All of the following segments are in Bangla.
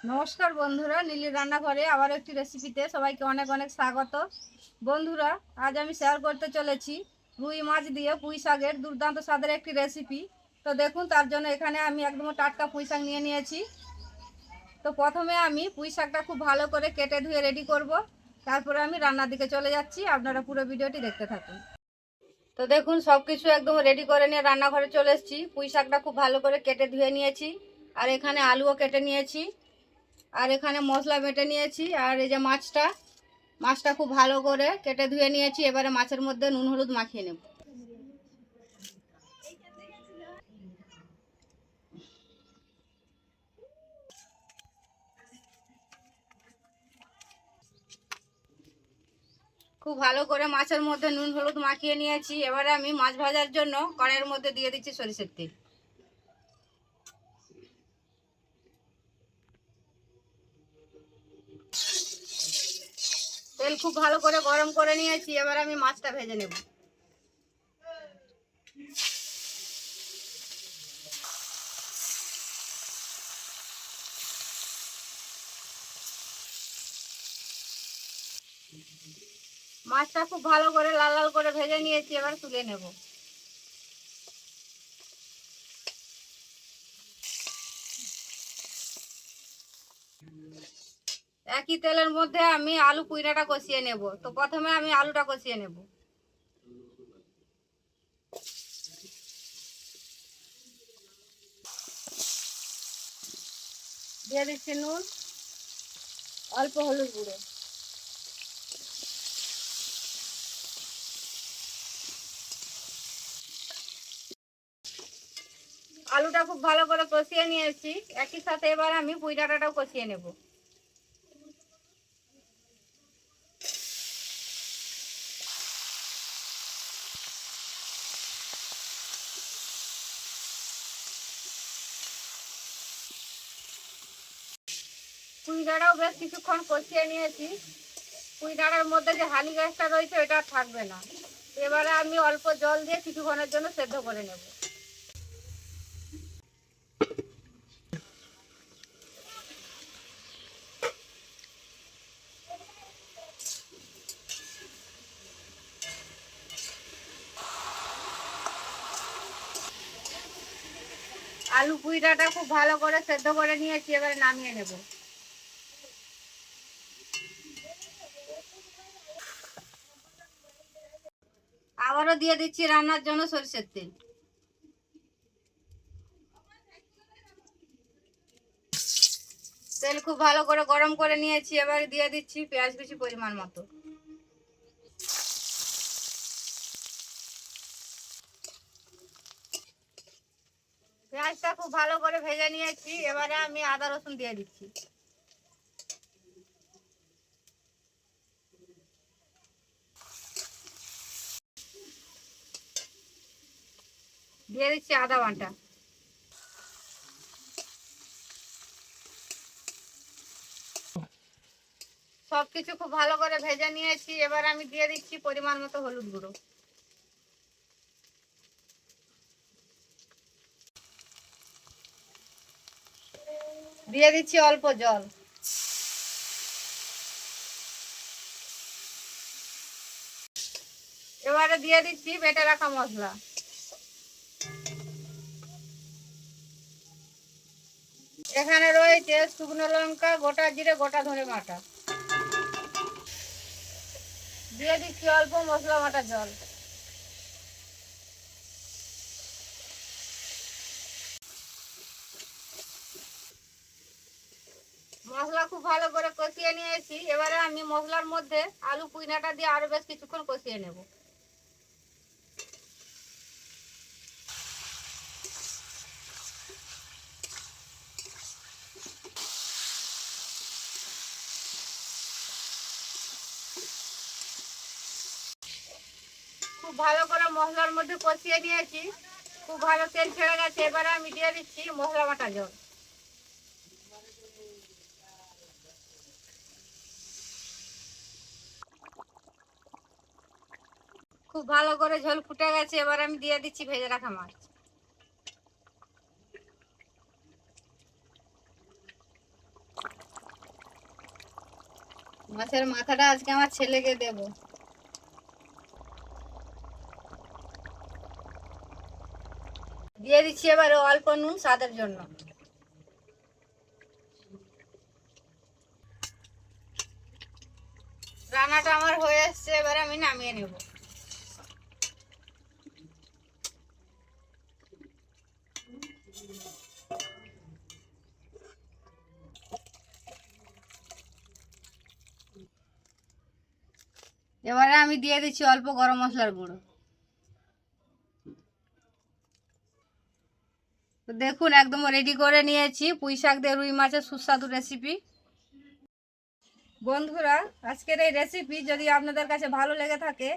নমস্কার বন্ধুরা, নীলির রান্নাঘরে আবার একটি রেসিপিতে সবাইকে অনেক অনেক স্বাগত। বন্ধুরা, আজ আমি শেয়ার করতে চলেছি রুই মাছ দিয়ে পুঁই শাকের দুর্দান্ত স্বাদের একটি রেসিপি। তো দেখুন, তার জন্য এখানে আমি একদম টাটকা পুঁই শাক নিয়ে নিয়েছি। তো প্রথমে আমি পুঁই শাকটা খুব ভালো করে কেটে ধুয়ে রেডি করব, তারপরে আমি রান্নার দিকে চলে যাচ্ছি। আপনারা পুরো ভিডিওটি দেখতে থাকুন। তো দেখুন, সব কিছু একদম রেডি করে নিয়ে রান্নাঘরে চলে এসেছি। পুঁই শাকটা খুব ভালো করে কেটে ধুয়ে নিয়েছি, আর এখানে আলুও কেটে নিয়েছি, আর এখানে মশলা বেটে নিয়েছি। আর এই যে মাছটা খুব ভালো করে কেটে ধুয়ে নিয়েছি। এবারে মাছের মধ্যে নুন হলুদ মাখিয়ে নেব। খুব ভালো করে মাছের মধ্যে নুন হলুদ মাখিয়ে নিয়েছি। এবারে আমি মাছ ভাজার জন্য কড়াইয়ের মধ্যে দিয়ে দিচ্ছি সরিষার তেল। তেল খুব ভালো করে গরম করে নিয়েছি। এবার আমি মাছটা ভেজে নেব। মাছটা খুব ভালো করে লাল লাল করে ভেজে নিয়েছি, এবার তুলে নেব। একই তেলের মধ্যে আমি আলু কুইড়াটা কষিয়ে নেব। তো প্রথমে আমি আলুটা কষিয়ে নেব। দিয়ে দিচ্ছি নুন, অল্প হলুদ গুঁড়ো। আলুটা খুব ভালো করে কষিয়ে নিয়েছি। একই সাথে এবার আমি পুঁই ডাঁটাটাও কষিয়ে নেব। পুঁই ডাঁটাও বেশ কিছুক্ষণ কষিয়ে নিয়েছি। পুঁই ডাঁটার মধ্যে যে হালি গাছটা রয়েছে ওটা আর থাকবে না। এবারে আমি অল্প জল দিয়ে কিছুক্ষণের জন্য সেদ্ধ করে নেব। আলু পুঁই ডাঁটা খুব ভালো করে সেদ্ধ করে নিয়েছি, এবারে নামিয়ে নেব। আবারও দিয়ে দিচ্ছি রান্নার জন্য সরষের তেল। তেল খুব ভালো করে গরম করে নিয়েছি, এবারে দিয়ে দিচ্ছি পেঁয়াজ কুচি পরিমাণ মতো। পেঁয়াজটা খুব ভালো করে ভেজে নিয়েছি, এবারে আমি আদা রসুন দিয়ে দিচ্ছি। দিয়ে দিচ্ছি আদা বাটা। সবকিছু খুব ভালো করে ভেজে নিয়েছি, এবার আমি দিয়ে দিচ্ছি পরিমাণ মতো হলুদ গুঁড়ো। দিয়ে দিচ্ছি অল্প জল। এবারে দিয়ে দিচ্ছি বেটে রাখা মশলা। এখানে রয়েছে শুকনো লঙ্কা, গোটা জিরে, গোটা ধনে বাটা। দিয়ে দিচ্ছি অল্প মশলা বাটা জল। মশলা খুব ভালো করে কষিয়ে নিয়েছি, এবারে আমি মশলার মধ্যে আলু পুইনাটা দিয়ে আরো বেশ কিছুক্ষণ কষিয়ে নেব। খুব ভালো করে মশলার মধ্যে কষিয়ে নিয়েছি, খুব ভালো তেল ছেড়ে গেছে। এবারে আমি দিয়ে দিচ্ছি মশলা বাটা জল। খুব ভালো করে ঝোল ফুটে গেছে, এবার আমি দিয়ে দিচ্ছি ভেজে রাখা মাছ। মাছের মাথাটা আজকে আমার ছেলেকে দেব। দিয়ে দিচ্ছি এবারে অল্প নুন স্বাদের জন্য। রান্নাটা আমার হয়ে আসছে, এবারে আমি নামিয়ে নেব। এবারে আমি দিয়ে দিচ্ছি অল্প গরম মশলার গুঁড়ো। তো দেখুন একদম রেডি করে নিয়েছি পুঁই শাক দিয়ে রুই মাছের সুস্বাদু রেসিপি। বন্ধুরা, আজকের এই রেসিপি যদি আপনাদের কাছে ভালো লেগে থাকে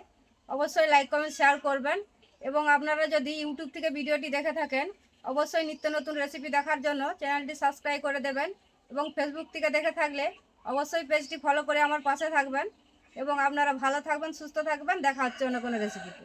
অবশ্যই লাইক কমেন্ট শেয়ার করবেন, এবং আপনারা যদি ইউটিউব থেকে ভিডিওটি দেখে থাকেন অবশ্যই নিত্য নতুন রেসিপি দেখার জন্য চ্যানেলটি সাবস্ক্রাইব করে দেবেন, এবং ফেসবুক থেকে দেখে থাকলে অবশ্যই পেজটি ফলো করে আমার পাশে থাকবেন। এবং আপনারা ভালো থাকবেন, সুস্থ থাকবেন। দেখা হচ্ছে অন্য কোনো রেসিপিতে।